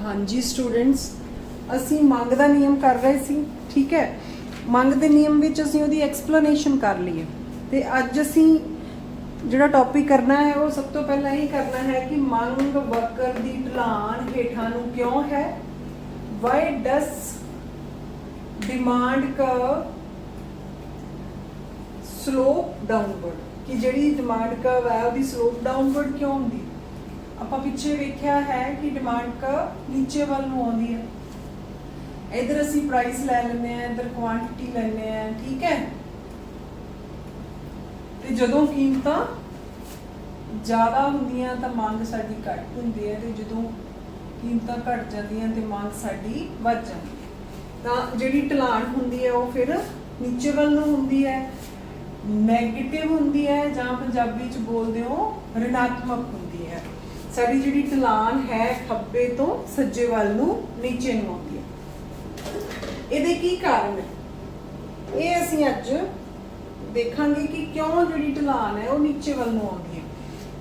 हाँ जी स्टूडेंट्स, ਅਸੀਂ ਮੰਗ ਦਾ ਨਿਯਮ ਕਰ ਰਹੇ ਸੀ। ठीक है, ਮੰਗ ਦੇ ਨਿਯਮ ਵਿੱਚ ਅਸੀਂ ਉਹਦੀ ਐਕਸਪਲੇਨੇਸ਼ਨ ਕਰ ਲਈ ਹੈ ਤੇ ਅੱਜ ਅਸੀਂ ਜਿਹੜਾ ਟੌਪਿਕ ਕਰਨਾ ਹੈ ਉਹ ਸਭ ਤੋਂ ਪਹਿਲਾਂ ਇਹ ਕਰਨਾ ਹੈ ਕਿ ਮੰਗ ਵਕਰ ਦੀ ਢਲਾਣ ਹੇਠਾਂ ਨੂੰ ਕਿਉਂ ਹੈ। Why does demand curve slope downward, कि ਜਿਹੜੀ ਡਿਮਾਂਡ ਕਰਵ ਹੈ ਉਹਦੀ ਸਲੋਪ ਡਾਊਨਵਰਡ ਕਿਉਂ ਹੁੰਦੀ। ਆਪਾਂ ਪਿੱਛੇ ਵੇਖਿਆ ਹੈ ਕਿ ਡਿਮਾਂਡ ਕਰਵ ਨੀਚੇ ਵੱਲ ਨੂੰ ਆਉਂਦੀ ਹੈ। इधर ਅਸੀਂ प्राइस ਲੈ ਲੈਂਦੇ ਆ, इधर क्वांटिटी ਲੈਂਦੇ ਆ, ठीक है। ਤੇ ਜਦੋਂ ਕੀਮਤਾਂ ਜ਼ਿਆਦਾ ਹੁੰਦੀਆਂ ਤਾਂ ਮੰਗ ਸਾਡੀ ਘੱਟ ਹੁੰਦੀ ਹੈ ਤੇ ਜਦੋਂ ਕੀਮਤਾਂ ਘਟ ਜਾਂਦੀਆਂ ਤੇ ਮੰਗ ਸਾਡੀ ਵੱਧ ਜਾਂਦੀ ਹੈ। ਤਾਂ ਜਿਹੜੀ ਢਲਾਣ ਹੁੰਦੀ ਹੈ ਉਹ ਫਿਰ ਨੀਚੇ ਵੱਲ ਨੂੰ ਹੁੰਦੀ ਹੈ, ਨੈਗੇਟਿਵ ਹੁੰਦੀ ਹੈ ਜਾਂ ਪੰਜਾਬੀ ਚ ਬੋਲਦੇ ਹੋ ਰਿਣਾਤਮਕ ਹੁੰਦੀ ਹੈ। ਸਾਡੀ ਜਿਹੜੀ ਢਲਾਣ ਹੈ ਖੱਬੇ ਤੋਂ ਸੱਜੇ ਵੱਲ ਨੂੰ ਨੀਚੇ ਨੂੰ ਆਉਂਦੀ ਹੈ। ਇਹਦੇ ਕੀ ਕਾਰਨ ਹੈ ਇਹ ਅਸੀਂ ਅੱਜ ਦੇਖਾਂਗੇ ਕਿ ਕਿਉਂ ਜਿਹੜੀ ਢਲਾਣ ਹੈ ਉਹ ਨੀਚੇ ਵੱਲ ਨੂੰ ਆਉਂਦੀ ਹੈ।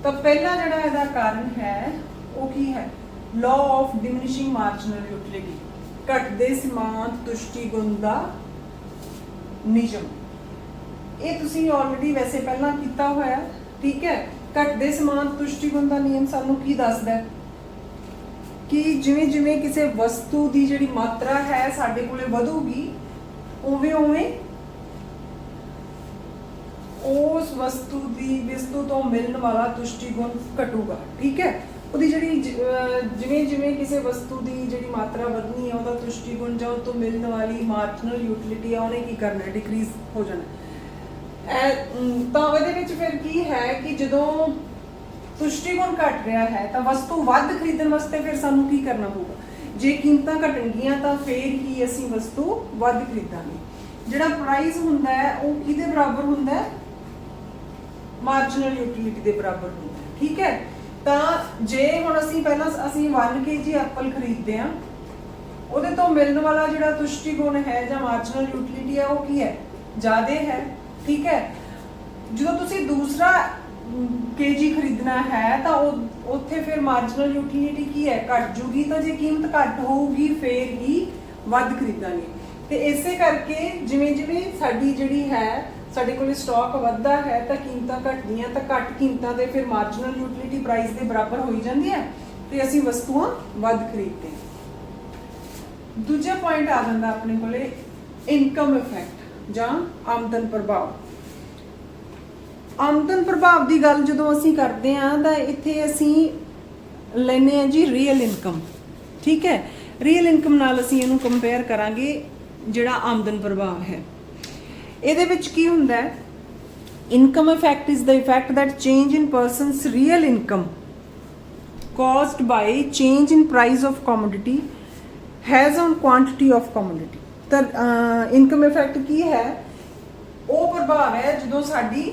ਤਾਂ ਪਹਿਲਾ ਜਿਹੜਾ ਇਹਦਾ ਕਾਰਨ ਹੈ ਉਹ ਕੀ ਹੈ, ਲਾਅ ਆਫ ਡਿਮਿਨਿਸ਼ਿੰਗ ਮਾਰਜਨਲ ਯੂਟਿਲਿਟੀ, ਘਟਦੇ ਸੀਮਾਂਤ ਤੁਸ਼ਟੀ ਗੁਣ ਦਾ ਨਿਯਮ। ਇਹ ਤੁਸੀਂ ਆਲਰੇਡੀ ਵੈਸੇ ਪਹਿਲਾਂ ਕੀਤਾ ਹੋਇਆ, ਠੀਕ ਹੈ। ਘਟਦੇ ਸੀਮਾਂਤ ਤੁਸ਼ਟੀ ਗੁਣ ਦਾ ਨਿਯਮ ਸਾਨੂੰ ਕੀ ਦੱਸਦਾ ਹੈ ਕਿ ਜਿਵੇਂ ਜਿਵੇਂ ਕਿਸੇ ਵਸਤੂ ਦੀ ਜਿਹੜੀ ਮਾਤਰਾ ਹੈ ਸਾਡੇ ਕੋਲੇ ਵਧੂਗੀ ਉਵੇਂ ਉਵੇਂ ਉਸ ਵਸਤੂ ਤੋਂ ਮਿਲਣ ਵਾਲਾ ਤੁਸ਼ਟੀ ਗੁਣ ਘਟੂਗਾ, ਠੀਕ ਹੈ। ਉਹਦੀ ਜਿਹੜੀ ਜਿਵੇਂ ਜਿਵੇਂ ਕਿਸੇ ਵਸਤੂ ਦੀ ਜਿਹੜੀ ਮਾਤਰਾ ਵਧਣੀ ਹੈ ਉਹਦਾ ਤੁਸ਼ਟੀ ਗੁਣ ਜਾਂ ਉਹ ਤੋਂ ਮਿਲਣ ਵਾਲੀ ਮਾਰਜਨਲ ਯੂਟਿਲਿਟੀ ਆ ਉਹਨੇ ਕੀ ਕਰਨਾ, ਡਿਕਰੀਜ਼ ਹੋ ਜਾਣਾ। ਤਾਂ ਉਹਦੇ ਵਿੱਚ ਫਿਰ ਕੀ ਹੈ ਕਿ ਜਦੋਂ ਤੁਸ਼ਟੀ ਗੁਣ ਘਟ ਰਿਹਾ ਹੈ ਤਾਂ ਵਸਤੂ ਵੱਧ ਖਰੀਦਣ ਵਾਸਤੇ ਫਿਰ ਸਾਨੂੰ ਕੀ ਕਰਨਾ ਪਊਗਾ। ਜੇ ਕੀਮਤਾਂ ਘਟਣਗੀਆਂ ਤਾਂ ਫਿਰ ਹੀ ਅਸੀਂ ਵਸਤੂ ਵੱਧ ਖਰੀਦਾਂਗੇ। ਜਿਹੜਾ ਪ੍ਰਾਈਸ ਹੁੰਦਾ ਹੈ ਉਹ ਕਿਹਦੇ ਬਰਾਬਰ ਹੁੰਦਾ ਹੈ, ਮਾਰਜਨਲ ਯੂਟਿਲਿਟੀ ਦੇ ਬਰਾਬਰ ਹੁੰਦਾ ਹੈ, ਠੀਕ ਹੈ। ਤਾਂ ਜੇ ਹੁਣ ਅਸੀਂ ਪਹਿਲਾਂ 1 kg ਐਪਲ ਖਰੀਦਦੇ ਹਾਂ, ਉਹਦੇ ਤੋਂ ਮਿਲਣ ਵਾਲਾ ਜਿਹੜਾ ਤੁਸ਼ਟੀ ਗੁਣ ਹੈ ਜਾਂ ਮਾਰਜਨਲ ਯੂਟਿਲਿਟੀ ਹੈ ਉਹ ਕੀ ਹੈ, ਜ਼ਿਆਦਾ ਹੈ, ਠੀਕ ਹੈ। ਜਦੋਂ ਤੁਸੀਂ ਦੂਸਰਾ kg ਖਰੀਦਣਾ ਹੈ ਤਾਂ ਉੱਥੇ ਫਿਰ ਮਾਰਜਨਲ ਯੂਟਿਲਿਟੀ ਕੀ ਹੈ, ਘਟ ਜੂਗੀ। ਤਾਂ ਜੇ ਕੀਮਤ ਘੱਟ ਹੋਊਗੀ ਫਿਰ ਹੀ ਵੱਧ ਖਰੀਦਾਂਗੇ। ਤੇ ਇਸੇ ਕਰਕੇ ਜਿਵੇਂ ਜਿਵੇਂ ਸਾਡੀ ਜਿਹੜੀ ਹੈ ਸਾਡੇ ਕੋਲ ਸਟਾਕ ਵੱਧਦਾ ਹੈ ਤਾਂ ਕੀਮਤਾਂ ਘਟਦੀਆਂ, ਤਾਂ ਘੱਟ ਕੀਮਤਾਂ ਦੇ ਫਿਰ ਮਾਰਜਨਲ ਯੂਟਿਲਿਟੀ ਪ੍ਰਾਈਸ ਦੇ ਬਰਾਬਰ ਹੋਈ ਜਾਂਦੀ ਹੈ ਤੇ ਅਸੀਂ ਵਸਤੂਆਂ ਵੱਧ ਖਰੀਦਦੇ ਹਾਂ। ਦੂਜਾ ਪੁਆਇੰਟ ਆ ਜਾਂਦਾ ਆਪਣੇ ਕੋਲੇ ਇਨਕਮ ਇਫੈਕਟ ਜਾਂ ਆਮਦਨ ਪ੍ਰਭਾਵ। ਆਮਦਨ ਪ੍ਰਭਾਵ ਦੀ ਗੱਲ ਜਦੋਂ ਅਸੀਂ ਕਰਦੇ ਹਾਂ ਤਾਂ ਇੱਥੇ ਅਸੀਂ ਲੈਨੇ ਆ ਜੀ ਰੀਅਲ ਇਨਕਮ, ਠੀਕ ਹੈ। ਰੀਅਲ ਇਨਕਮ ਨਾਲ ਅਸੀਂ ਇਹਨੂੰ ਕੰਪੇਅਰ ਕਰਾਂਗੇ ਜਿਹੜਾ ਆਮਦਨ ਪ੍ਰਭਾਵ ਹੈ। ਇਹਦੇ ਵਿੱਚ ਕੀ ਹੁੰਦਾ ਹੈ, income effect is the effect that change in persons real income caused by change in price of commodity has on quantity of commodity। ਤਾਂ ਇਨਕਮ ਇਫੈਕਟ ਕੀ ਹੈ, ਉਹ ਪ੍ਰਭਾਵ ਹੈ ਜਦੋਂ ਸਾਡੀ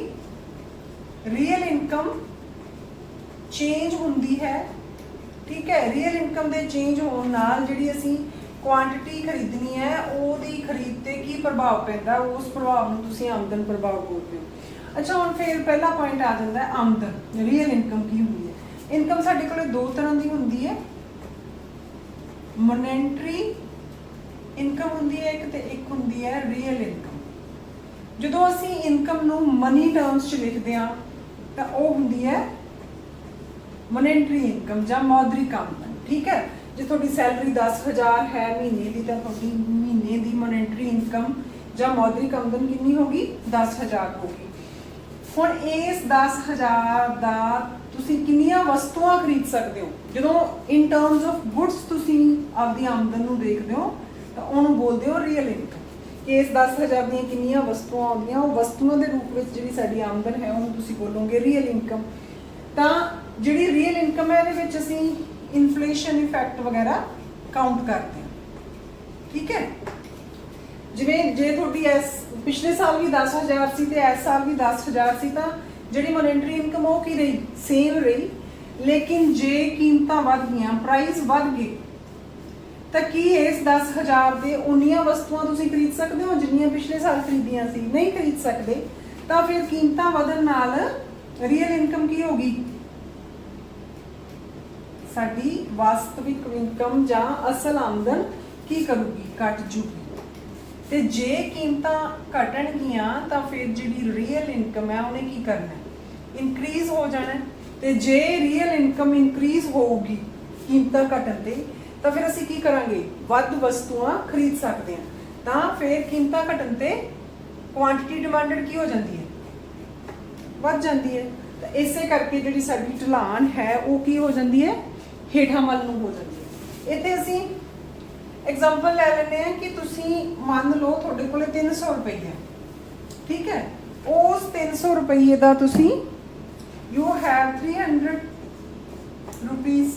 ਰੀਅਲ ਇਨਕਮ ਚੇਂਜ ਹੁੰਦੀ ਹੈ, ਠੀਕ ਹੈ। ਰੀਅਲ ਇਨਕਮ ਦੇ ਚੇਂਜ ਹੋਣ ਨਾਲ ਜਿਹੜੀ ਅਸੀਂ ਕੁਆਂਟੀਟੀ ਖਰੀਦਣੀ ਹੈ ਉਹਦੀ ਖਰੀਦ ਤੇ ਕੀ ਪ੍ਰਭਾਵ ਪੈਂਦਾ, ਉਸ ਪ੍ਰਭਾਵ ਨੂੰ ਤੁਸੀਂ ਆਮਦਨ ਪ੍ਰਭਾਵ ਬੋਲਦੇ ਹੋ। ਅੱਛਾ, ਹੁਣ ਫਿਰ ਪਹਿਲਾ ਪੁਆਇੰਟ ਆ ਜਾਂਦਾ ਹੈ ਆਮਦਨ, ਰੀਅਲ ਇਨਕਮ ਕੀ ਹੁੰਦੀ ਹੈ। ਇਨਕਮ ਸਾਡੇ ਕੋਲ ਦੋ ਤਰ੍ਹਾਂ ਦੀ ਹੁੰਦੀ ਹੈ, ਮੋਨੇਟਰੀ ਇਨਕਮ ਹੁੰਦੀ ਹੈ ਇੱਕ, ਤੇ ਇੱਕ ਹੁੰਦੀ ਹੈ ਰੀਅਲ ਇਨਕਮ। ਜਦੋਂ ਅਸੀਂ ਇਨਕਮ ਨੂੰ ਮਨੀ ਟਰਮਸ 'ਚ ਲਿਖਦੇ ਹਾਂ ਤਾਂ ਉਹ ਹੁੰਦੀ ਹੈ ਮੋਨੇਟਰੀ ਇਨਕਮ ਜਾਂ ਮੌਦਰਿਕ ਆਮਦਨ, ਠੀਕ ਹੈ। ਜੇ ਤੁਹਾਡੀ ਸੈਲਰੀ 10,000 ਹੈ ਮਹੀਨੇ ਦੀ ਤਾਂ ਤੁਹਾਡੀ ਮਹੀਨੇ ਦੀ ਮੋਨੇਟਰੀ ਇਨਕਮ ਜਾਂ ਮੌਦਰਿਕ ਆਮਦਨ ਕਿੰਨੀ ਹੋਗੀ, 10,000 ਹੋਗੀ। ਹੁਣ ਇਸ 10,000 ਦਾ ਤੁਸੀਂ ਕਿੰਨੀਆਂ ਵਸਤੂਆਂ ਖਰੀਦ ਸਕਦੇ ਹੋ। ਜਦੋਂ ਇਨ ਟਰਮਸ ਆਫ ਗੁੱਡਸ ਤੁਸੀਂ ਆਪਦੀ ਆਮਦਨ ਨੂੰ ਦੇਖਦੇ ਹੋ ਤਾਂ ਉਹਨੂੰ ਬੋਲਦੇ ਹੋ ਰੀਅਲ ਇਨਕਮ। ਕਿ ਇਸ 10,000 ਦੀਆਂ ਕਿੰਨੀਆਂ ਵਸਤੂਆਂ ਆਉਂਦੀਆਂ, ਉਹ ਵਸਤੂਆਂ ਦੇ ਰੂਪ ਵਿੱਚ ਜਿਹੜੀ ਸਾਡੀ ਆਮਦਨ ਹੈ ਉਹਨੂੰ ਤੁਸੀਂ ਬੋਲੋਗੇ ਰੀਅਲ ਇਨਕਮ। ਤਾਂ ਜਿਹੜੀ ਰੀਅਲ ਇਨਕਮ ਹੈ ਇਹਦੇ ਵਿੱਚ ਅਸੀਂ ਇਨਫਲੇਸ਼ਨ ਇਫੈਕਟ ਵਗੈਰਾ ਕਾਊਂਟ ਕਰਦੇ ਹਾਂ, ਠੀਕ ਹੈ। ਜਿਵੇਂ ਜੇ ਤੁਹਾਡੀ ਪਿਛਲੇ ਸਾਲ ਵੀ 10,000 ਸੀ ਤੇ ਇਸ ਸਾਲ ਵੀ 10,000 ਸੀ ਤਾਂ ਜਿਹੜੀ ਮੋਨੇਟਰੀ ਇਨਕਮ ਉਹ ਕੀ ਰਹੀ, ਸੇਮ ਰਹੀ। ਲੇਕਿਨ ਜੇ ਕੀਮਤਾਂ ਵੱਧ ਗਈਆਂ, ਪ੍ਰਾਈਸ ਵੱਧ ਗਏ, ਤਾਂ ਕੀ ਇਸ 10,000 ਦੇ ਉਨੀਆਂ ਵਸਤੂਆਂ ਤੁਸੀਂ ਖਰੀਦ ਸਕਦੇ ਹੋ ਜਿੰਨੀਆਂ ਪਿਛਲੇ ਸਾਲ ਖਰੀਦੀਆਂ ਸੀ, ਨਹੀਂ ਖਰੀਦ ਸਕਦੇ। ਤਾਂ ਫਿਰ ਕੀਮਤਾਂ ਵਧਣ ਨਾਲ ਰੀਅਲ ਇਨਕਮ ਕੀ ਹੋਗੀ, ਸਾਡੀ ਵਾਸਤਵਿਕ ਇਨਕਮ ਜਾਂ ਅਸਲ ਆਮਦਨ ਕੀ ਕਰੂਗੀ, ਘਟ ਜੂਗੀ। ਤੇ ਜੇ ਕੀਮਤਾਂ ਘਟਣਗੀਆਂ ਤਾਂ ਫਿਰ ਜਿਹੜੀ ਰੀਅਲ ਇਨਕਮ ਹੈ ਉਹਨੇ ਕੀ ਕਰਨਾ, ਇਨਕਰੀਜ਼ ਹੋ ਜਾਣਾ। ਤੇ ਜੇ ਰੀਅਲ ਇਨਕਮ ਇਨਕਰੀਜ਼ ਹੋਊਗੀ ਕੀਮਤਾਂ ਘਟਣ ਤੇ, ਤਾਂ ਫਿਰ ਅਸੀਂ ਕੀ ਕਰਾਂਗੇ, ਵੱਧ ਵਸਤੂਆਂ ਖਰੀਦ ਸਕਦੇ ਹਾਂ। ਤਾਂ ਫਿਰ ਕੀਮਤਾਂ ਘਟਣ ਤੇ ਕੁਆਂਟੀਟੀ ਡਿਮਾਂਡਡ ਕੀ ਹੋ ਜਾਂਦੀ ਹੈ, ਵੱਧ ਜਾਂਦੀ ਹੈ। ਤਾਂ ਇਸੇ ਕਰਕੇ ਜਿਹੜੀ ਸਾਡੀ ਢਲਾਨ ਹੈ ਉਹ ਕੀ ਹੋ ਜਾਂਦੀ ਹੈ, ਹੇਠਾਂ ਵੱਲ ਨੂੰ ਹੋ ਜਾਂਦੀ ਹੈ। ਇੱਥੇ ਅਸੀਂ ਐਗਜ਼ਾਮਪਲ ਲੈ ਲੈਂਦੇ ਹਾਂ ਕਿ ਤੁਸੀਂ ਮੰਨ ਲਓ ਤੁਹਾਡੇ ਕੋਲੇ 300 ਰੁਪਏ ਹੈ, ਠੀਕ ਹੈ। ਉਸ 300 ਰੁਪਏ ਦਾ ਤੁਸੀਂ ਯੂ ਹੈਵ 300 ਰੁਪੀਸ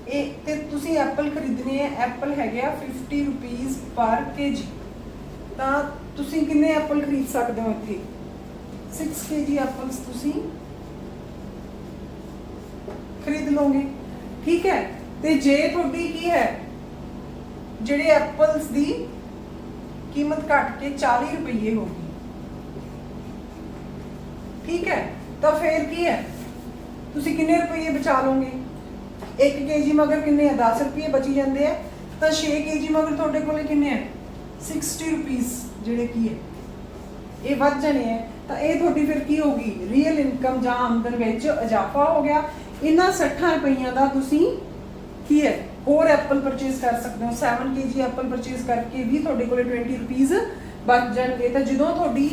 ਇਹ ਤੇ ਤੁਸੀਂ ਐਪਲ ਖਰੀਦਣੇ ਹੈ। ਐਪਲ ਹੈਗੇ ਆ 50 ਰੁਪੀਸ ਪਰ kg। ਤਾਂ ਤੁਸੀਂ ਕਿੰਨੇ ਐਪਲ ਖਰੀਦ ਸਕਦੇ ਹੋ ਇੱਥੇ, 6 kg ਐਪਲਸ ਤੁਸੀਂ ਖਰੀਦ ਲਓਗੇ, ਠੀਕ ਹੈ। ਤੇ ਜੇ ਤੁਹਾਡੀ ਕੀ ਹੈ, ਜਿਹੜੇ ਐਪਲਸ ਦੀ ਕੀਮਤ ਘਟ ਕੇ 40 ਰੁਪਏ ਹੋ ਗਈ, ਠੀਕ ਹੈ, ਤਾਂ ਫਿਰ ਕੀ ਹੈ, ਤੁਸੀਂ ਕਿੰਨੇ ਰੁਪਏ ਬਚਾ ਲਓਗੇ। 1 kg ਮਗਰ ਕਿੰਨੇ ਆ, 10 ਰੁਪਏ ਬਚੀ ਜਾਂਦੇ ਆ। ਤਾਂ 6 kg ਮਗਰ ਤੁਹਾਡੇ ਕੋਲੇ ਕਿੰਨੇ ਆ, 60 ਰੁਪੀਸ ਜਿਹੜੇ ਕੀ ਹੈ ਇਹ ਵੱਧ ਜਾਣੇ ਹੈ। ਤਾਂ ਇਹ ਤੁਹਾਡੀ ਫਿਰ ਕੀ ਹੋਗੀ, ਰੀਅਲ ਇਨਕਮ ਜਾਂ ਆਮਦਨ ਵਿੱਚ ਇਜ਼ਾਫਾ ਹੋ ਗਿਆ। ਇਹਨਾਂ 60 ਰੁਪਈਆਂ ਦਾ ਤੁਸੀਂ ਕੀ ਹੈ, ਹੋਰ ਐਪਲ ਪਰਚੇਸ ਕਰ ਸਕਦੇ ਹੋ। 7 kg ਐਪਲ ਪਰਚੇਸ ਕਰਕੇ ਵੀ ਤੁਹਾਡੇ ਕੋਲੇ 20 ਰੁਪੀਸ ਬਚ ਜਾਣਗੇ। ਤਾਂ ਜਦੋਂ ਤੁਹਾਡੀ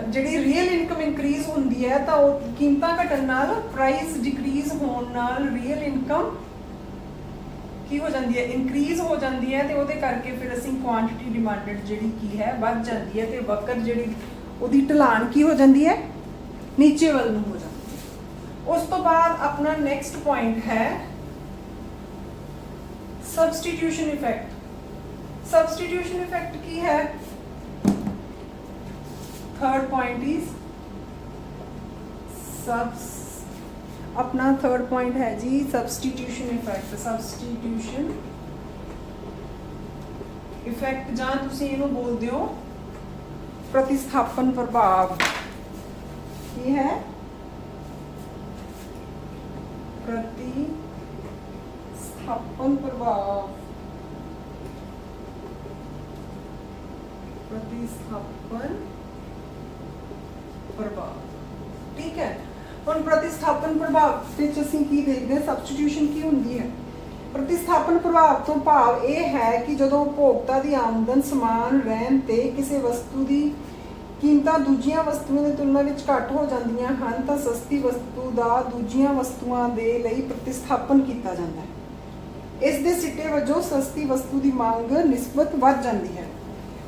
ਜਿਹੜੀ ਰੀਅਲ ਇਨਕਮ ਇਨਕਰੀਜ਼ ਹੁੰਦੀ ਹੈ ਤਾਂ ਉਹ ਕੀਮਤਾਂ ਘਟਣ ਨਾਲ, ਪ੍ਰਾਈਸ ਡਿਕਰੀਜ਼ ਹੋਣ ਨਾਲ ਰੀਅਲ ਇਨਕਮ ਕੀ ਹੋ ਜਾਂਦੀ ਹੈ, ਇਨਕਰੀਜ਼ ਹੋ ਜਾਂਦੀ ਹੈ। ਤੇ ਉਹਦੇ ਕਰਕੇ ਫਿਰ ਅਸੀਂ ਕੁਆਂਟੀਟੀ ਡਿਮਾਂਡਡ ਜਿਹੜੀ ਕੀ ਹੈ ਵੱਧ ਜਾਂਦੀ ਹੈ। ਤੇ ਵਕਰ ਜਿਹੜੀ ਉਹਦੀ ਢਲਾਨ ਕੀ ਹੋ ਜਾਂਦੀ ਹੈ, ਨੀਚੇ ਵੱਲ ਨੂੰ ਹੋ ਜਾਂਦੀ ਹੈ। ਉਸ ਤੋਂ ਬਾਅਦ ਆਪਣਾ ਨੈਕਸਟ ਪੁਆਇੰਟ ਹੈ ਸਬਸਟੀਟਿਊਸ਼ਨ ਇਫੈਕਟ। ਸਬਸਟੀਟਿਊਸ਼ਨ ਇਫੈਕਟ ਕੀ ਹੈ, थर्ड पॉइंट इज अपना थर्ड पॉइंट है जी सब्सटीट्यूशन इफेक्ट। सब्सटीट्यूशन इफेक्ट ਜਾਂ ਤੁਸੀਂ ਇਹਨੂੰ ਬੋਲਦੇ ਹੋ ਪ੍ਰਤਿਸਥਾਪਨ ਪ੍ਰਭਾਵ। ਕੀ ਹੈ, प्रतिस्थापन प्रभाव। प्रतिस्थापन प्रभाव, ठीक है। ਹੁਣ ਪ੍ਰਤਿਸਥਾਪਨ ਪ੍ਰਭਾਵ ਵਿੱਚ ਅਸੀਂ ਕੀ ਦੇਖਦੇ ਹਾਂ, ਸਬਸਟੀਟਿਊਸ਼ਨ ਕੀ ਹੁੰਦੀ ਹੈ। ਪ੍ਰਤਿਸਥਾਪਨ ਪ੍ਰਭਾਵ ਤੋਂ ਭਾਵ ਇਹ ਹੈ ਕਿ ਜਦੋਂ ਉਪਭੋਗਤਾ ਦੀ ਆਮਦਨ ਸਮਾਨ ਰਹਿਣ ਤੇ ਕਿਸੇ ਵਸਤੂ ਦੀ ਕੀਮਤਾਂ ਦੂਜੀਆਂ ਵਸਤੂਆਂ ਦੀ ਤੁਲਨਾ ਵਿੱਚ ਘੱਟ ਹੋ ਜਾਂਦੀਆਂ ਹਨ ਤਾਂ ਸਸਤੀ ਵਸਤੂ ਦਾ ਦੂਜੀਆਂ ਵਸਤੂਆਂ ਦੇ ਲਈ ਪ੍ਰਤਿਸਥਾਪਨ ਕੀਤਾ ਜਾਂਦਾ ਹੈ। ਇਸ ਦੇ ਸਿੱਟੇ ਵਜੋਂ ਸਸਤੀ ਵਸਤੂ ਦੀ ਮੰਗ ਨਿਸਬਤ ਵੱਧ ਜਾਂਦੀ ਹੈ।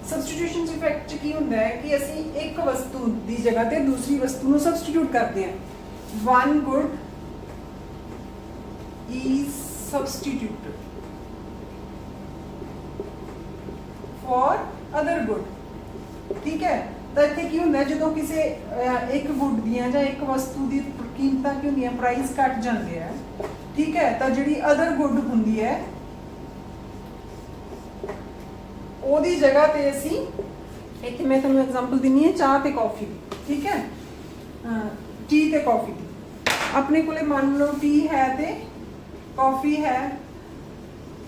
ਸਬਸਟੀਟਿਊਸ਼ਨ ਇਫੈਕਟ 'ਚ ਕੀ ਹੁੰਦਾ ਹੈ ਕਿ ਅਸੀਂ ਇੱਕ ਵਸਤੂ ਦੀ ਜਗ੍ਹਾ ਤੇ ਦੂਸਰੀ ਵਸਤੂ ਨੂੰ ਸਬਸਟੀਟਿਊਟ ਕਰਦੇ ਹਾਂ। One good is substituted for other good, ਠੀਕ ਹੈ। ਤਾਂ ਇੱਥੇ ਕੀ ਹੁੰਦਾ ਹੈ, ਜਦੋਂ ਕਿਸੇ ਇੱਕ ਗੁੱਡ ਦੀਆਂ ਜਾਂ ਇੱਕ ਵਸਤੂ ਦੀ ਕੀਮਤਾਂ ਕੀ ਹੁੰਦੀਆਂ, ਪ੍ਰਾਈਸ ਘਟ ਜਾਂਦੇ ਆ, ਠੀਕ ਹੈ। ਤਾਂ ਜਿਹੜੀ ਅਦਰ ਗੁੱਡ ਹੁੰਦੀ ਹੈ ਉਹਦੀ ਜਗ੍ਹਾ ਤੇ ਅਸੀਂ ਇੱਥੇ ਮੈਂ ਤੁਹਾਨੂੰ ਐਗਜ਼ਾਮਪਲ ਦਿੰਨੀ ਹੈ ਚਾਹ ਤੇ ਕਾਫੀ ਦੀ, ਠੀਕ ਹੈ, ਟੀ ਤੇ ਕਾਫੀ ਦੀ। ਆਪਣੇ ਕੋਲੇ ਮੰਨ ਲਓ ਟੀ ਹੈ ਤੇ ਕਾਫੀ ਹੈ।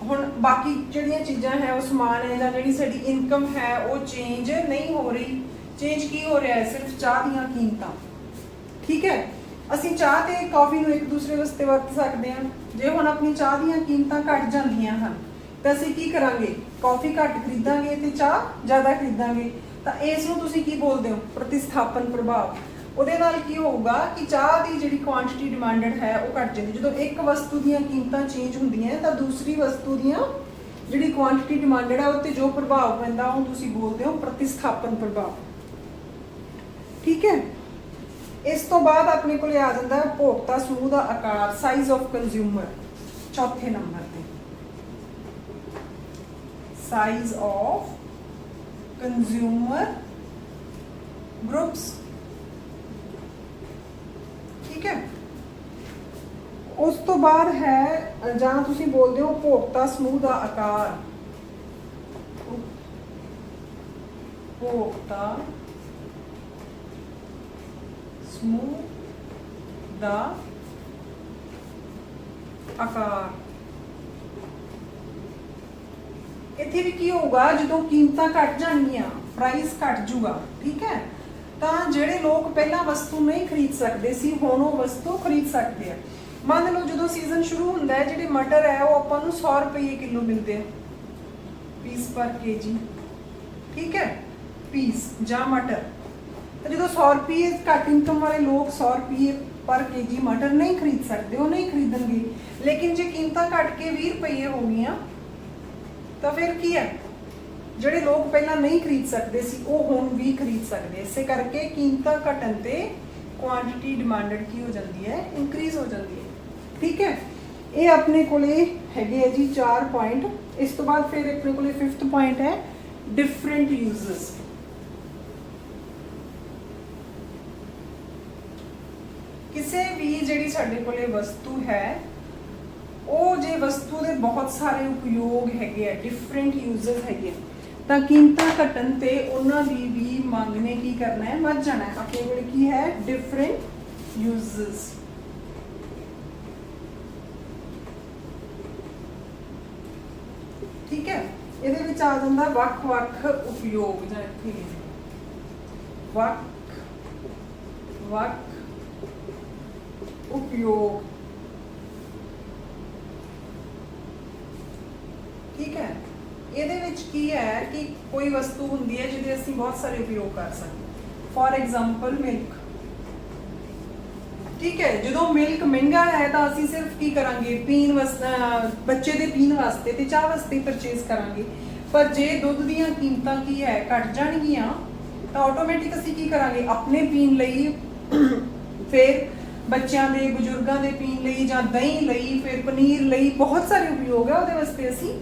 ਹੁਣ ਬਾਕੀ ਜਿਹੜੀਆਂ ਚੀਜ਼ਾਂ ਹੈ ਉਹ ਸਮਾਨ ਹੈ ਜਾਂ ਜਿਹੜੀ ਸਾਡੀ ਇਨਕਮ ਹੈ ਉਹ ਚੇਂਜ ਨਹੀਂ ਹੋ ਰਹੀ। ਚੇਂਜ ਕੀ ਹੋ ਰਿਹਾ ਹੈ, ਸਿਰਫ ਚਾਹ ਦੀਆਂ ਕੀਮਤਾਂ, ਠੀਕ ਹੈ। ਅਸੀਂ ਚਾਹ ਤੇ ਕਾਫੀ ਨੂੰ ਇੱਕ ਦੂਸਰੇ ਵਾਸਤੇ ਵਰਤ ਸਕਦੇ ਹਾਂ। ਜੇ ਹੁਣ ਆਪਣੀ ਚਾਹ ਦੀਆਂ ਕੀਮਤਾਂ ਘਟ ਜਾਂਦੀਆਂ ਹਨ ਤਾਂ ਅਸੀਂ ਕੀ ਕਰਾਂਗੇ, ਕਾਫੀ ਘੱਟ ਖਰੀਦਾਂਗੇ ਤੇ ਚਾਹ ਜ਼ਿਆਦਾ ਖਰੀਦਾਂਗੇ। ਤਾਂ ਇਸ ਨੂੰ ਤੁਸੀਂ ਕੀ ਬੋਲਦੇ ਹੋ, ਪ੍ਰਤਿਸਥਾਪਨ ਪ੍ਰਭਾਵ। ਉਹਦੇ ਨਾਲ ਕੀ ਹੋਊਗਾ ਕਿ ਚਾਹ ਦੀ ਜਿਹੜੀ ਕੁਆਂਟੀਟੀ ਡਿਮਾਂਡਡ ਹੈ ਉਹ ਘਟ ਜਾਂਦੀ। ਜਦੋਂ ਇੱਕ ਵਸਤੂ ਦੀਆਂ ਕੀਮਤਾਂ ਚੇਂਜ ਹੁੰਦੀਆਂ ਤਾਂ ਦੂਸਰੀ ਵਸਤੂ ਦੀਆਂ ਜਿਹੜੀ ਕੁਆਂਟੀਟੀ ਡਿਮਾਂਡਡ ਹੈ ਉੱਤੇ ਜੋ ਪ੍ਰਭਾਵ ਪੈਂਦਾ ਉਹ ਤੁਸੀਂ ਬੋਲਦੇ ਹੋ ਪ੍ਰਤਿਸਥਾਪਨ ਪ੍ਰਭਾਵ, ਠੀਕ ਹੈ। ਇਸ ਤੋਂ ਬਾਅਦ ਆਪਣੇ ਕੋਲੇ ਆ ਜਾਂਦਾ ਹੈ ਉਪਭੋਗਤਾ ਸਮੂਹ ਦਾ ਆਕਾਰ, ਸਾਈਜ਼ ਆਫ ਕੰਜ਼ਿਊਮਰ। ਚੌਥੇ ਨੰਬਰ ਤੇ ਸਾਈਜ਼ ਆਫ ਕੰਜ਼ਿਊਮਰ ਗਰੁੱਪਸ, ਠੀਕ ਹੈ। ਉਸ ਤੋਂ ਬਾਅਦ ਹੈ ਜਾਂ ਤੁਸੀਂ ਬੋਲਦੇ ਹੋ ਉਪਭੋਗਤਾ ਸਮੂਹ ਦਾ ਆਕਾਰ। ਉਪਭੋਗਤਾ ਸਮੂਹ ਦਾ ਆਕਾਰ। ਇੱਥੇ ਵੀ ਕੀ ਹੋਊਗਾ, ਜਦੋਂ ਕੀਮਤਾਂ ਘਟ ਜਾਣਗੀਆਂ, ਪ੍ਰਾਈਸ ਘਟ ਜੂਗਾ, ਠੀਕ ਹੈ, ਤਾਂ ਜਿਹੜੇ ਲੋਕ ਪਹਿਲਾਂ ਵਸਤੂ ਨਹੀਂ ਖਰੀਦ ਸਕਦੇ ਸੀ ਹੁਣ ਉਹ ਵਸਤੂ ਖਰੀਦ ਸਕਦੇ ਆ। ਮੰਨ ਲਓ ਜਦੋਂ ਸੀਜ਼ਨ ਸ਼ੁਰੂ ਹੁੰਦਾ ਹੈ, ਜਿਹੜੇ ਮਟਰ ਹੈ ਉਹ ਆਪਾਂ ਨੂੰ 100 ਰੁਪਏ ਕਿਲੋ ਮਿਲਦੇ ਆ, ਪੀਸ ਪਰ ਕੇਜੀ, ਠੀਕ ਹੈ, ਪੀਸ ਜਾਂ ਮਟਰ। ਤਾਂ ਜਦੋਂ 100 ਰੁਪਏ ਘੱਟ ਇਨਕਮ ਵਾਲੇ ਲੋਕ 100 ਰੁਪਏ ਪਰ ਕੇਜੀ ਮਟਰ ਨਹੀਂ ਖਰੀਦ ਸਕਦੇ, ਉਹ ਨਹੀਂ ਖਰੀਦਣਗੇ। ਲੇਕਿਨ ਜੇ ਕੀਮਤਾਂ ਘਟ ਕੇ 20 ਰੁਪਏ ਹੋ ਗਈਆਂ ਤਾਂ ਫਿਰ ਕੀ ਹੈ, ਜਿਹੜੇ ਲੋਕ ਪਹਿਲਾਂ ਨਹੀਂ ਖਰੀਦ ਸਕਦੇ ਸੀ ਉਹ ਹੁਣ ਵੀ ਖਰੀਦ ਸਕਦੇ। ਇਸੇ ਕਰਕੇ ਕੀਮਤਾਂ ਘਟਣ ਤੇ ਕੁਆਂਟੀਟੀ ਡਿਮਾਂਡਡ ਕੀ ਹੋ ਜਾਂਦੀ ਹੈ, ਇਨਕਰੀਜ਼ ਹੋ ਜਾਂਦੀ ਹੈ, ਠੀਕ ਹੈ। ਇਹ ਆਪਣੇ ਕੋਲੇ ਹੈਗੇ ਆ ਜੀ 4 ਪੁਆਇੰਟ। ਇਸ ਤੋਂ ਬਾਅਦ ਫਿਰ ਆਪਣੇ ਕੋਲੇ 5th ਪੁਆਇੰਟ ਹੈ ਡਿਫਰੈਂਟ ਯੂਜ਼ਸ। ਕਿਸੇ ਵੀ ਜਿਹੜੀ ਸਾਡੇ ਕੋਲੇ ਵਸਤੂ ਹੈ, ਉਹ ਜੇ ਵਸਤੂ ਦੇ ਬਹੁਤ ਸਾਰੇ ਉਪਯੋਗ ਹੈਗੇ ਆ, ਡਿਫਰੈਂਟ ਯੂਜ਼ਸ ਹੈਗੇ, ਤਾਂ ਕੀਮਤਾਂ ਘਟਣ ਤੇ ਉਹਨਾਂ ਦੀ ਵੀ ਮੰਗ ਨੇ ਕੀ ਕਰਨਾ ਹੈ, ਵੱਧ ਜਾਣਾ ਹੈ। ਆਪਣੇ ਕੋਲ ਕੀ ਹੈ, ਡਿਫਰੈਂਟ ਯੂਜ਼ਸ। ਠੀਕ ਹੈ, ਇਹਦੇ ਵਿੱਚ ਆ ਜਾਂਦਾ ਵੱਖ-ਵੱਖ ਉਪਯੋਗ, ਜਾਂ ਇੱਥੇ ਵੱਖ-ਵੱਖ ਉਪਯੋਗ, ਠੀਕ ਹੈ। ਇਹਦੇ ਵਿੱਚ ਕੀ ਹੈ ਕਿ ਕੋਈ ਵਸਤੂ ਹੁੰਦੀ ਹੈ ਜਿਹਦੇ ਅਸੀਂ ਬਹੁਤ ਸਾਰੇ ਉਪਯੋਗ ਕਰ ਸਕਦੇ। ਫੋਰ ਐਗਜ਼ਾਮਪਲ ਮਿਲਕ, ਠੀਕ ਹੈ, ਜਦੋਂ ਮਿਲਕ ਮਹਿੰਗਾ ਹੈ ਤਾਂ ਅਸੀਂ ਸਿਰਫ ਕੀ ਕਰਾਂਗੇ, ਪੀਣ ਵਾਸਤੇ, ਬੱਚੇ ਦੇ ਪੀਣ ਵਾਸਤੇ ਤੇ ਚਾਹ ਵਾਸਤੇ ਪਰਚੇਸ ਕਰਾਂਗੇ। ਪਰ ਜੇ ਦੁੱਧ ਦੀਆਂ ਕੀਮਤਾਂ ਕੀ ਹੈ, ਘਟ ਜਾਣਗੀਆਂ, ਤਾਂ ਆਟੋਮੈਟਿਕ ਅਸੀਂ ਕੀ ਕਰਾਂਗੇ, ਆਪਣੇ ਪੀਣ ਲਈ, ਫਿਰ ਬੱਚਿਆਂ ਦੇ, ਬਜ਼ੁਰਗਾਂ ਦੇ ਪੀਣ ਲਈ, ਜਾਂ ਦਹੀਂ ਲਈ, ਫਿਰ ਪਨੀਰ ਲਈ, ਬਹੁਤ ਸਾਰੇ ਉਪਯੋਗ ਹੈ, ਉਹਦੇ ਵਾਸਤੇ ਅਸੀਂ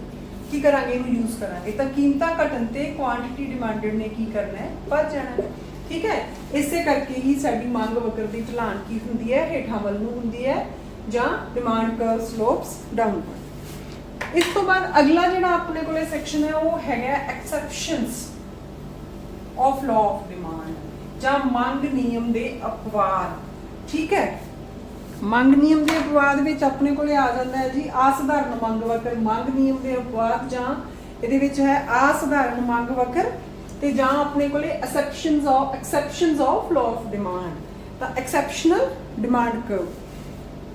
ਕੀ ਕਰਾਂਗੇ, ਇਹਨੂੰ ਯੂਜ਼ ਕਰਾਂਗੇ। ਤਾਂ ਕੀਮਤਾਂ ਘਟਣ ਤੇ ਕੁਆਂਟੀਟੀ ਡਿਮਾਂਡਡ ਨੇ ਕੀ ਕਰਨਾ ਹੈ, ਵੱਧ ਜਾਣਾ ਹੈ, ਠੀਕ ਹੈ। ਇਸੇ ਕਰਕੇ ਹੀ ਸਾਡੀ ਮੰਗ ਵਕਰ ਦੀ ਢਲਾਣ ਕੀ ਹੁੰਦੀ ਹੈ, ਹੇਠਾਂ ਵੱਲ ਨੂੰ ਹੁੰਦੀ ਹੈ, ਜਾਂ ਡਿਮਾਂਡ ਕਰਵ ਸਲੋਪਸ ਡਾਊਨਵਰਡ। ਇਸ ਤੋਂ ਬਾਅਦ ਅਗਲਾ ਜਿਹੜਾ ਆਪਣੇ ਕੋਲੇ ਸੈਕਸ਼ਨ ਹੈ ਉਹ ਹੈਗਾ exceptions of law of demand, ਜਾਂ ਮੰਗ ਨਿਯਮ ਦੇ ਅਪਵਾਦ, ਠੀਕ ਹੈ। ਮੰਗ ਨਿਯਮ ਦੇ ਅਪਵਾਦ ਵਿੱਚ ਆਪਣੇ ਕੋਲੇ ਆ ਜਾਂਦਾ ਹੈ ਜੀ ਅਸਾਧਾਰਨ ਮੰਗ ਵਕਰ, ਮੰਗ ਨਿਯਮ ਦੇ ਅਪਵਾਦ, ਜਾਂ ਇਹਦੇ ਵਿੱਚ ਹੈ ਅਸਾਧਾਰਨ ਮੰਗ ਵਕਰ, ਤੇ ਜਾਂ ਆਪਣੇ ਕੋਲੇ exceptions of law of demand. ਤਾਂ ਐਕਸੈਪਸ਼ਨਲ ਡਿਮਾਂਡ ਕਰਵ,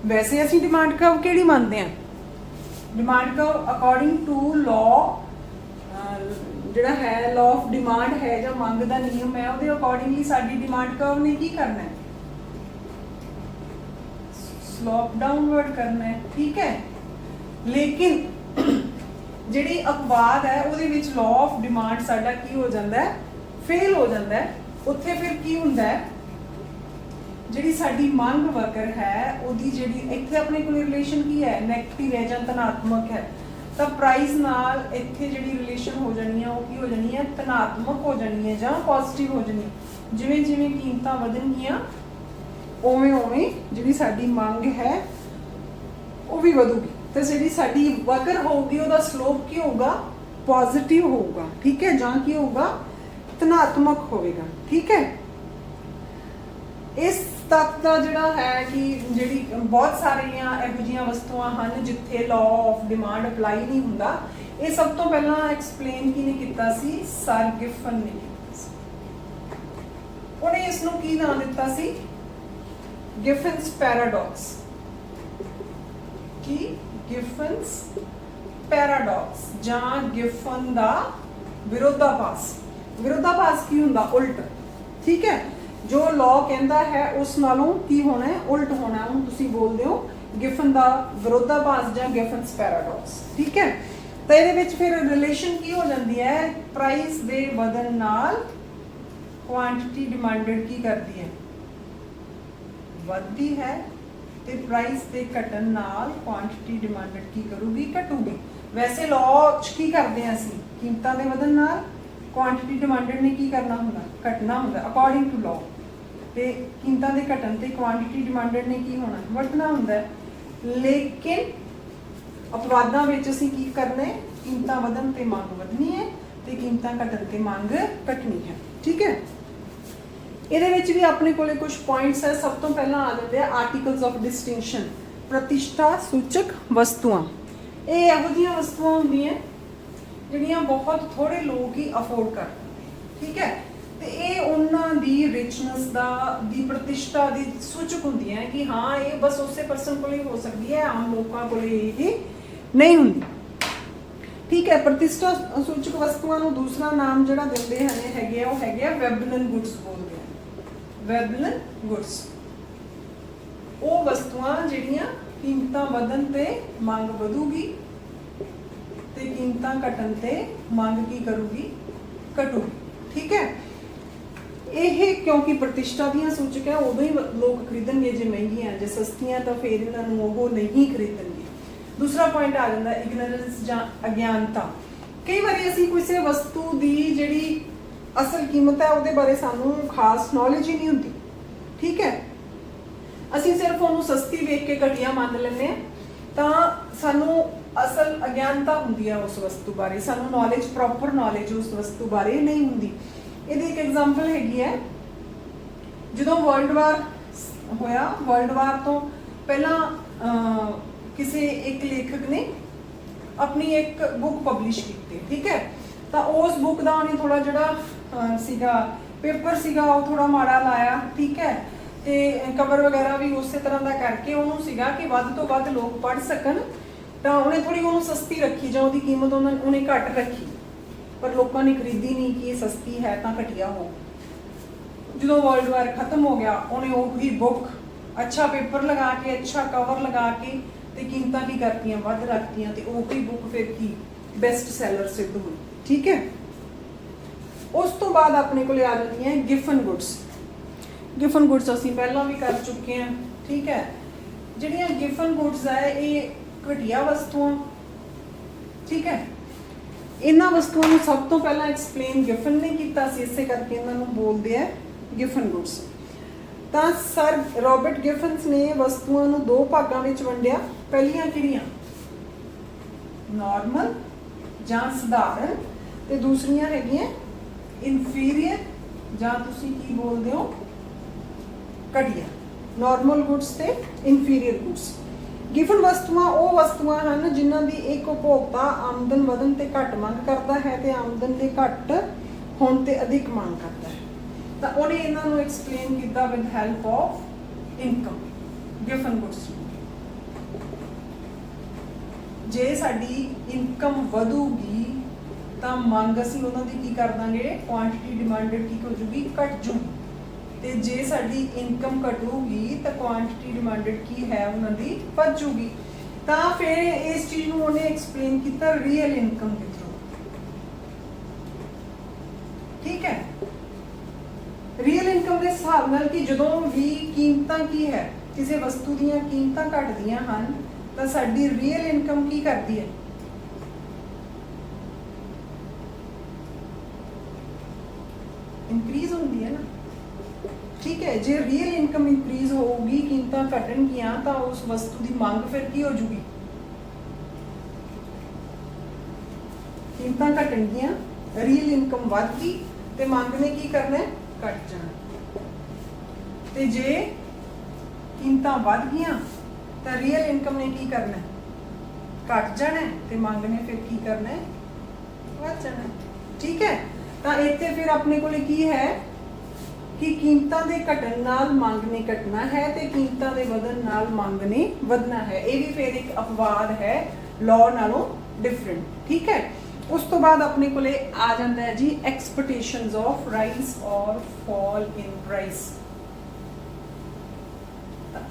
ਵੈਸੇ ਅਸੀਂ ਡਿਮਾਂਡ ਕਰਵ ਕਿਹੜੀ ਮੰਨਦੇ ਹਾਂ, demand curve according to law, ਜਿਹੜਾ ਹੈ ਲਾਅ ਆਫ ਡਿਮਾਂਡ ਹੈ ਜਾਂ ਮੰਗ ਦਾ ਨਿਯਮ ਹੈ, ਉਹਦੇ ਅਕੋਰਡਿੰਗਲੀ ਸਾਡੀ ਡਿਮਾਂਡ ਕਰਵ ਨੇ ਕੀ ਕਰਨਾ ਹੈ, ਸਲੋਪ ਡਾਊਨਵਰਡ ਕਰਨਾ ਹੈ, ਠੀਕ ਹੈ। ਲੇਕਿਨ ਜਿਹੜੀ ਅਪਵਾਦ ਹੈ ਉਹਦੇ ਵਿੱਚ ਲਾਅ ਆਫ ਡਿਮਾਂਡ ਸਾਡਾ ਕੀ ਹੋ ਜਾਂਦਾ ਹੈ, ਫੇਲ ਹੋ ਜਾਂਦਾ ਹੈ। ਉੱਥੇ ਫਿਰ ਕੀ ਹੁੰਦਾ ਹੈ, ਜਿਹੜੀ ਸਾਡੀ ਮੰਗ ਵਕਰ ਹੈ ਉਹਦੀ ਜਿਹੜੀ ਇੱਥੇ ਆਪਣੇ ਕੋਲ ਰਿਲੇਸ਼ਨ ਕੀ ਹੈ, ਨੈਗੇਟਿਵ ਹੈ ਜਾਂ ਧਨਾਤਮਕ ਹੈ, ਤਾਂ ਪ੍ਰਾਈਸ ਨਾਲ ਇੱਥੇ ਜਿਹੜੀ ਰਿਲੇਸ਼ਨ ਹੋ ਜਾਣੀ ਹੈ ਉਹ ਕੀ ਹੋ ਜਾਣੀ ਹੈ, ਧਨਾਤਮਕ ਹੋ ਜਾਣੀ ਹੈ ਜਾਂ ਪੋਜ਼ਿਟਿਵ ਹੋ ਜਾਣੀ ਹੈ। ਜਿਵੇਂ ਜਿਵੇਂ ਕੀਮਤਾਂ ਵਧਣਗੀਆਂ ਉਵੇਂ ਉਵੇਂ ਜਿਹੜੀ ਸਾਡੀ ਮੰਗ ਹੈ ਉਹ ਵੀ ਵਧੂਗੀ, ਤੇ ਜਿਹੜੀ ਸਾਡੀ ਵਕਰ ਹੋਊਗੀ ਉਹਦਾ ਸਲੋਪ ਕੀ ਹੋਊਗਾ, ਪੋਜ਼ਿਟਿਵ ਹੋਊਗਾ, ਠੀਕ ਹੈ, ਜਾਂ ਕੀ ਹੋਊਗਾ, ਧਨਾਤਮਕ ਹੋਵੇਗਾ, ਠੀਕ ਹੈ। ਇਸ ਤੱਕ ਦਾ ਜਿਹੜਾ ਹੈ ਕਿ ਜਿਹੜੀ ਬਹੁਤ ਸਾਰੀਆਂ ਇਹੋ ਜਿਹੀਆਂ ਵਸਤੂਆਂ ਹਨ ਜਿੱਥੇ ਲਾਅ ਆਫ ਡਿਮਾਂਡ ਅਪਲਾਈ ਨਹੀਂ ਹੁੰਦਾ। ਇਹ ਸਭ ਤੋਂ ਪਹਿਲਾਂ ਐਕਸਪਲੇਨ ਕਿਹਨੇ ਕੀਤਾ ਸੀ, ਸਰ ਗਿਫਨ ਨੇ ਕੀਤਾ ਸੀ। ਉਹਨੇ ਇਸ ਨੂੰ ਕੀ ਨਾਮ ਦਿੱਤਾ ਸੀ, ਗਿਫਨਸ ਪੈਰਾਡੌਕਸ। ਕੀ, ਗਿਫਨਸ ਪੈਰਾਡੌਕਸ, ਜਾਂ ਗਿਫਨ ਦਾ ਵਿਰੋਧਾਭਾਸ। ਵਿਰੋਧਾਭਾਸ ਕੀ ਹੁੰਦਾ, ਉਲਟ, ਠੀਕ ਹੈ। ਜੋ ਲਾਅ ਕਹਿੰਦਾ ਹੈ ਉਸ ਨਾਲੋਂ ਕੀ ਹੋਣਾ ਹੈ, ਉਲਟ ਹੋਣਾ, ਉਹਨੂੰ ਤੁਸੀਂ ਬੋਲਦੇ ਹੋ ਗਿਫਨ ਦਾ ਵਿਰੋਧਾਭਾਸ ਜਾਂ ਗਿਫਨਸ ਪੈਰਾਡੌਕਸ, ਠੀਕ ਹੈ। ਤਾਂ ਇਹਦੇ ਵਿੱਚ ਫਿਰ ਰਿਲੇਸ਼ਨ ਕੀ ਹੋ ਜਾਂਦੀ ਹੈ, ਪ੍ਰਾਈਸ ਦੇ ਵਧਣ ਨਾਲ ਕੁਆਂਟੀਟੀ ਡਿਮਾਂਡਡ ਕੀ ਕਰਦੀ ਹੈ, ਵੱਧਦੀ ਹੈ, ਤੇ ਪ੍ਰਾਈਸ ਦੇ ਘਟਣ ਨਾਲ ਕੁਆਂਟੀਟੀ ਡਿਮਾਂਡਡ ਕੀ ਕਰੂਗੀ, ਘਟੂਗੀ। ਵੈਸੇ ਲਾਅ 'ਚ ਕੀ ਕਰਦੇ ਹਾਂ ਅਸੀਂ, ਕੀਮਤਾਂ ਦੇ ਵਧਣ ਨਾਲ ਕੁਆਂਟੀਟੀ ਡਿਮਾਂਡਡ ਨੇ ਕੀ ਕਰਨਾ ਹੁੰਦਾ, ਘਟਣਾ ਹੁੰਦਾ ਅਕੋਰਡਿੰਗ ਟੂ ਲਾਅ, ਤੇ ਕੀਮਤਾਂ ਦੇ ਘਟਣ ਤੇ ਕੁਆਂਟੀਟੀ ਡਿਮਾਂਡਡ ਨੇ ਕੀ ਹੋਣਾ, ਵਧਣਾ ਹੁੰਦਾ। ਲੇਕਿਨ ਅਪਵਾਦਾਂ ਵਿੱਚ ਅਸੀਂ ਕੀ ਕਰਨਾ ਹੈ, ਕੀਮਤਾਂ ਵਧਣ ਤੇ ਮੰਗ ਵਧਣੀ ਹੈ, ਤੇ ਕੀਮਤਾਂ ਘਟਣ ਤੇ ਮੰਗ ਘਟਣੀ ਹੈ, ਠੀਕ ਹੈ। ਇਹਦੇ ਵਿੱਚ ਵੀ ਆਪਣੇ ਕੋਲੇ ਕੁਝ ਪੁਆਇੰਟਸ ਹੈ। ਸਭ ਤੋਂ ਪਹਿਲਾਂ ਆ ਜਾਂਦੇ ਆ ਆਰਟੀਕਲਸ ਆਫ ਡਿਸਟਿੰਕਸ਼ਨ, प्रतिष्ठा सूचक वस्तुआं। ये ਇਹੋ ਜਿਹੀਆਂ ਵਸਤੂਆਂ ਹੁੰਦੀਆਂ ਜਿਹੜੀਆਂ ਬਹੁਤ ਥੋੜੇ ਲੋਕ ਹੀ ਅਫੋਰਡ ਕਰ ਸਕਦੇ, ਠੀਕ ਹੈ। ਤੇ ਇਹ ਉਹਨਾਂ ਦੀ ਰਿਚਨੈਸ ਦੀ ਪ੍ਰਤਿਸ਼ਠਾ ਦੀ ਸੂਚਕ ਹੁੰਦੀਆਂ ਹੈ ਕਿ ਹਾਂ ਇਹ ਬਸ ਉਸੇ ਪਰਸਨ ਕੋਲ ਹੀ ਹੋ ਸਕਦੀ ਹੈ, ਆਮ ਲੋਕਾਂ ਕੋਲ ਇਹ ਨਹੀਂ ਹੁੰਦੀ, ਠੀਕ ਹੈ। ਪ੍ਰਤਿਸ਼ਠਾ ਸੂਚਕ ਵਸਤੂਆਂ ਨੂੰ ਦੂਸਰਾ ਨਾਮ ਜਿਹੜਾ ਦਿੰਦੇ ਹੈਗੇ ਉਹ ਹੈਗੇ ਆ ਵੈਬਲਨ ਗੁੱਡਸ ਬੋਲਦੇ ਆ। ਵੈਬਲਨ ਗੁੱਡਸ ਉਹ ਵਸਤੂਆਂ ਜਿਹੜੀਆਂ ਕੀਮਤਾਂ ਵਧਣ ਤੇ ਮੰਗ ਵਧੂਗੀ ਤੇ ਕੀਮਤਾਂ ਘਟਣ ਤੇ ਮੰਗ ਕੀ ਕਰੂਗੀ, ਘਟੂਗੀ, ਠੀਕ ਹੈ। ਇਹ ਕਿਉਂਕਿ ਪ੍ਰਤਿਸ਼ਠਾ ਦੀਆਂ ਸੂਚਕ ਹੈ, ਉਦੋਂ ਹੀ ਲੋਕ ਖਰੀਦਣਗੇ। ਜੇ ਮਹਿੰਗੀਆਂ ਜੇ ਸਸਤੀਆਂ ਤਾਂ ਫਿਰ ਇਹਨਾਂ ਨੂੰ ਉਹ ਨਹੀਂ ਖਰੀਦਣਗੇ। ਦੂਸਰਾ ਪੁਆਇੰਟ ਆ ਜਾਂਦਾ ਇਗਨੋਰੈਂਸ ਜਾਂ ਅਗਿਆਨਤਾ। ਕਈ ਵਾਰੀ ਅਸੀਂ ਕਿਸੇ ਵਸਤੂ ਦੀ ਜਿਹੜੀ ਅਸਲ ਕੀਮਤ ਹੈ ਉਹਦੇ ਬਾਰੇ ਸਾਨੂੰ ਖਾਸ ਨੌਲੇਜ ਹੀ ਨਹੀਂ ਹੁੰਦੀ, ਠੀਕ ਹੈ। ਅਸੀਂ ਸਿਰਫ ਉਹਨੂੰ ਸਸਤੀ ਵੇਖ ਕੇ ਘਟੀਆ ਮੰਨ ਲੈਂਦੇ ਹਾਂ, ਤਾਂ ਸਾਨੂੰ ਅਸਲ ਅਗਿਆਨਤਾ ਹੁੰਦੀ ਹੈ ਉਸ ਵਸਤੂ ਬਾਰੇ, ਸਾਨੂੰ ਨੌਲੇਜ, ਪ੍ਰੋਪਰ ਨੌਲੇਜ ਉਸ ਵਸਤੂ ਬਾਰੇ ਨਹੀਂ ਹੁੰਦੀ। ਇਹਦੀ ਇੱਕ ਐਗਜ਼ਾਮਪਲ ਹੈਗੀ ਹੈ, ਜਦੋਂ ਵਰਲਡ ਵਾਰ ਹੋਇਆ, ਵਰਲਡ ਵਾਰ ਤੋਂ ਪਹਿਲਾਂ ਕਿਸੇ ਇੱਕ ਲੇਖਕ ਨੇ ਆਪਣੀ ਇੱਕ ਬੁੱਕ ਪਬਲਿਸ਼ ਕੀਤੀ, ਠੀਕ ਹੈ। ਤਾਂ ਉਸ ਬੁੱਕ ਦਾ ਉਹਨੇ ਥੋੜਾ ਜਿਹੜਾ ਸੀਗਾ ਪੇਪਰ ਸੀਗਾ ਉਹ ਥੋੜਾ ਮਾੜਾ ਲਾਇਆ, ਠੀਕ ਹੈ। ਤੇ ਕਵਰ ਵਗੈਰਾ ਵੀ ਉਸੇ ਤਰ੍ਹਾਂ ਦਾ ਕਰਕੇ ਉਹਨੂੰ ਸੀਗਾ ਕਿ ਵੱਧ ਤੋਂ ਵੱਧ ਲੋਕ ਪੜ੍ਹ ਸਕਣ, ਤਾਂ ਉਹਨੇ ਥੋੜੀ ਉਹਨੂੰ ਸਸਤੀ ਰੱਖੀ ਜਾਂ ਉਹਦੀ ਕੀਮਤ ਉਹਨੇ ਘੱਟ ਰੱਖੀ, ਪਰ ਲੋਕਾਂ ਨੇ ਖਰੀਦੀ ਨਹੀਂ ਕਿ ਇਹ ਸਸਤੀ ਹੈ ਤਾਂ ਘਟੀਆ ਹੋ। ਜਦੋਂ ਵਰਲਡ ਵਾਰ ਖਤਮ ਹੋ ਗਿਆ ਉਹਨੇ ਉਹੀ ਬੁੱਕ ਅੱਛਾ ਪੇਪਰ ਲਗਾ ਕੇ, ਅੱਛਾ ਕਵਰ ਲਗਾ ਕੇ ਤੇ ਕੀਮਤਾਂ ਕੀ ਕਰਤੀਆਂ, ਵੱਧ ਰੱਖਤੀਆਂ, ਤੇ ਉਹੀ ਬੁੱਕ ਫਿਰ ਕੀ ਬੈਸਟ ਸੈਲਰ ਸਿੱਧ ਹੋਈ, ਠੀਕ ਹੈ। ਉਸ ਤੋਂ ਬਾਅਦ ਆਪਣੇ ਕੋਲੇ ਆ ਜਾਂਦੀਆਂ ਗਿਫਨ ਗੁੱਡਸ। ਗਿਫਨ ਗੁੱਡਸ ਅਸੀਂ ਪਹਿਲਾਂ ਵੀ ਕਰ ਚੁੱਕੇ ਹਾਂ, ਠੀਕ ਹੈ। ਜਿਹੜੀਆਂ ਗਿਫਨ ਗੁੱਡਸ ਹੈ ਇਹ ਘਟੀਆ ਵਸਤੂਆਂ, ਠੀਕ ਹੈ। ਇਹਨਾਂ ਵਸਤੂਆਂ ਨੂੰ ਸਭ ਤੋਂ ਪਹਿਲਾਂ ਐਕਸਪਲੇਨ ਗਿਫਨ ਨੇ ਕੀਤਾ ਸੀ, ਇਸੇ ਕਰਕੇ ਇਹਨਾਂ ਨੂੰ ਬੋਲਦੇ ਆ ਗਿਫਨ ਗੁੱਡਸ। ਤਾਂ ਸਰ ਰੋਬਰਟ ਗਿਫਨਸ ਨੇ ਵਸਤੂਆਂ ਨੂੰ ਦੋ ਭਾਗਾਂ ਵਿੱਚ ਵੰਡਿਆ। ਪਹਿਲੀਆਂ ਕਿਹੜੀਆਂ, ਨਾਰਮਲ ਜਾਂ ਸਧਾਰਨ, ਤੇ ਦੂਸਰੀਆਂ ਹੈਗੀਆਂ ਇਨਫੀਰੀਅਰ ਜਾਂ ਤੁਸੀਂ ਕੀ ਬੋਲਦੇ ਹੋ, ਘਟੀਆ। ਨਾਰਮਲ ਗੁੱਡਸ ਤੇ ਇਨਫੀਰੀਅਰ ਗੁੱਡਸ। ਗਿਫਨ ਵਸਤੂਆਂ ਉਹ ਵਸਤੂਆਂ ਹਨ ਜਿਨ੍ਹਾਂ ਦੀ ਇੱਕ ਉਪਭੋਗਤਾ ਆਮਦਨ ਵਧਣ ਤੇ ਘੱਟ ਮੰਗ ਕਰਦਾ ਹੈ ਤੇ ਆਮਦਨ ਦੇ ਘੱਟ ਹੋਣ ਤੇ ਅਧਿਕ ਮੰਗ ਕਰਦਾ ਹੈ। ਤਾਂ ਉਹਨੇ ਇਹਨਾਂ ਨੂੰ ਐਕਸਪਲੇਨ ਕੀਤਾ with help of income. Giffen goods, ਜੇ ਸਾਡੀ ਇਨਕਮ ਵਧੂਗੀ ਤਾਂ ਮੰਗ ਅਸੀਂ ਉਹਨਾਂ ਦੀ ਕੀ ਕਰ ਦਾਂਗੇ, ਕੁਆਂਟੀਟੀ ਡਿਮਾਂਡਡ ਕੀ ਹੋ ਜੂਗੀ, ਘਟ ਜੂਗੀ। ਤੇ ਜੇ ਸਾਡੀ ਇਨਕਮ ਘਟੂਗੀ ਤਾਂ ਕੁਆਂਟੀਟੀ ਡਿਮਾਂਡਡ ਕੀ ਹੈ ਉਹਨਾਂ ਦੀ ਵੱਧ ਜੂਗੀ। ਤਾਂ ਫਿਰ ਇਸ ਚੀਜ਼ ਨੂੰ ਉਹਨੇ ਐਕਸਪਲੇਨ ਕੀਤਾ ਰੀਅਲ ਇਨਕਮ ਦੇ ਥਰੂ, ਠੀਕ ਹੈ। ਰੀਅਲ ਇਨਕਮ ਦੇ ਹਿਸਾਬ ਨਾਲ ਕਿ ਜਦੋਂ ਵੀ ਕੀਮਤਾਂ ਕੀ ਹੈ, ਕਿਸੇ ਵਸਤੂ ਦੀਆਂ ਕੀਮਤਾਂ ਘਟਦੀਆਂ ਹਨ ਤਾਂ ਸਾਡੀ ਰੀਅਲ ਇਨਕਮ ਕੀ ਕਰਦੀ ਹੈ, ਇਨਕਰੀਜ਼ ਹੁੰਦੀ ਹੈ ਨਾ, ਠੀਕ ਹੈ। ਜੇ ਰੀਅਲ ਇਨਕਮ ਇਨਕਰੀਜ਼ ਹੋਊਗੀ, ਕੀਮਤਾਂ ਘਟਣਗੀਆਂ, ਤਾਂ ਉਸ ਵਸਤੂ ਦੀ ਮੰਗ ਫਿਰ ਕੀ ਹੋ ਜੂਗੀ, ਕੀਮਤਾਂ ਘਟਣਗੀਆਂ, ਰੀਅਲ ਇਨਕਮ ਵੱਧ ਗਈ ਤੇ ਮੰਗ ਨੇ ਕੀ ਕਰਨਾ, ਘਟ ਜਾਣਾ। ਤੇ ਜੇ ਕੀਮਤਾਂ ਵੱਧ ਗਈਆਂ ਤਾਂ ਰੀਅਲ ਇਨਕਮ ਨੇ ਕੀ ਕਰਨਾ, ਘਟ ਜਾਣਾ, ਤੇ ਮੰਗ ਨੇ ਫਿਰ ਕੀ ਕਰਨਾ, ਵੱਧ ਜਾਣਾ, ਠੀਕ ਹੈ। ਤਾਂ ਇੱਥੇ ਫਿਰ ਆਪਣੇ ਕੋਲੇ ਕੀ ਹੈ ਕਿ ਕੀਮਤਾਂ ਦੇ ਘਟਣ ਨਾਲ ਮੰਗ ਨੇ ਘਟਣਾ ਹੈ ਤੇ ਕੀਮਤਾਂ ਦੇ ਵਧਣ ਨਾਲ ਮੰਗ ਨੇ ਵਧਣਾ ਹੈ। ਇਹ ਵੀ ਫਿਰ ਇੱਕ ਅਪਵਾਦ ਹੈ ਲਾਅ ਨਾਲੋਂ ਡਿਫਰੈਂਟ, ਠੀਕ ਹੈ। ਉਸ ਤੋਂ ਬਾਅਦ ਆਪਣੇ ਕੋਲੇ ਆ ਜਾਂਦਾ ਹੈ ਜੀ ਐਕਸਪੈਕਟੇਸ਼ਨਸ ਆਫ ਰਾਈਜ਼ ਔਰ ਫਾਲ ਇਨ ਪ੍ਰਾਈਸ।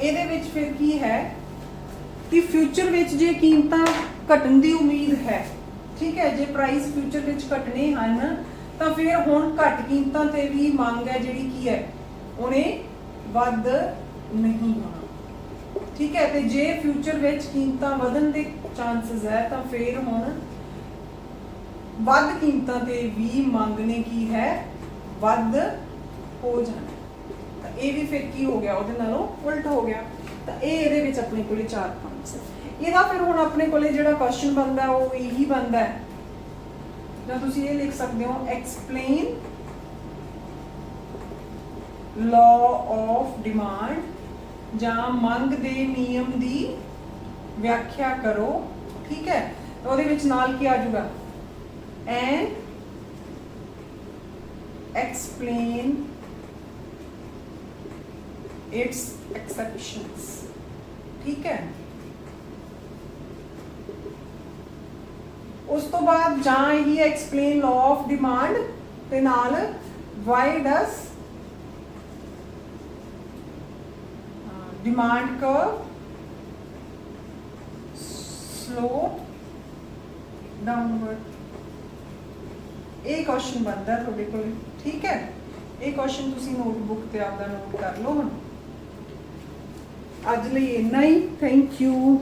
ਇਹਦੇ ਵਿੱਚ ਫਿਰ ਕੀ ਹੈ ਕਿ ਫਿਊਚਰ ਵਿੱਚ ਜੇ ਕੀਮਤਾਂ ਘਟਣ ਦੀ ਉਮੀਦ ਹੈ, ਠੀਕ ਹੈ, ਜੇ ਪ੍ਰਾਈਸ ਫਿਊਚਰ ਵਿੱਚ ਘਟਣੇ ਹਨ ਤਾਂ ਫਿਰ ਹੁਣ ਘੱਟ ਕੀਮਤਾਂ ਤੇ ਵੀ ਮੰਗ ਹੈ ਜਿਹੜੀ ਕੀ ਹੈ, ਉਹਨੇ ਵੱਧ ਨਹੀਂ ਹੋਣਾ, ਠੀਕ ਹੈ। ਤੇ ਜੇ ਫਿਊਚਰ ਵਿੱਚ ਕੀਮਤਾਂ ਵਧਣ ਦੇ ਚਾਂਸਸ ਹੈ ਤਾਂ ਫਿਰ ਹੁਣ ਵੱਧ ਕੀਮਤਾਂ ਤੇ ਵੀ ਮੰਗ ਨੇ ਕੀ ਹੈ, ਵੱਧ ਹੋ ਜਾਣਾ। ਤਾਂ ਇਹ ਵੀ ਫਿਰ ਕੀ ਹੋ ਗਿਆ, ਉਹਦੇ ਨਾਲੋਂ ਉਲਟ ਹੋ ਗਿਆ। ਤਾਂ ਇਹ ਇਹਦੇ ਵਿੱਚ ਆਪਣੇ ਕੋਲੇ 4 ਪੁਆਇੰਟਸ ਹੈ। ਇਹਦਾ ਫਿਰ ਹੁਣ ਆਪਣੇ ਕੋਲੇ ਜਿਹੜਾ ਕੁਐਸਚਨ ਬਣਦਾ ਉਹ ਇਹੀ ਬਣਦਾ ਹੈ, ਜਾਂ ਤੁਸੀਂ ਇਹ ਲਿਖ ਸਕਦੇ ਹੋ ਐਕਸਪਲੇਨ ਲਾਅ ਆਫ ਡਿਮਾਂਡ ਜਾਂ ਮੰਗ ਦੇ ਨਿਯਮ ਦੀ ਵਿਆਖਿਆ ਕਰੋ, ਠੀਕ ਹੈ। ਤਾਂ ਉਹਦੇ ਵਿੱਚ ਨਾਲ ਕੀ ਆ ਜਾਊਗਾ, ਐਂਡ explain its exceptions, ठीक है। उस तो बाद जहाँ ही explain law of demand ते नाल why does demand curve slope downward, ਇਹ क्वेश्चन बनता है ਤੁਹਾਡੇ ਕੋਲ, ठीक है। ਇਹ क्वेश्चन ਤੁਸੀਂ ਨੋਟਬੁੱਕ ਤੇ ਆਪਦਾ ਨੋਟ ਕਰ ਲਓ। ਹੁਣ ਅੱਜ ਲਈ ਇੰਨਾ ਹੀ, ਥੈਂਕ ਯੂ।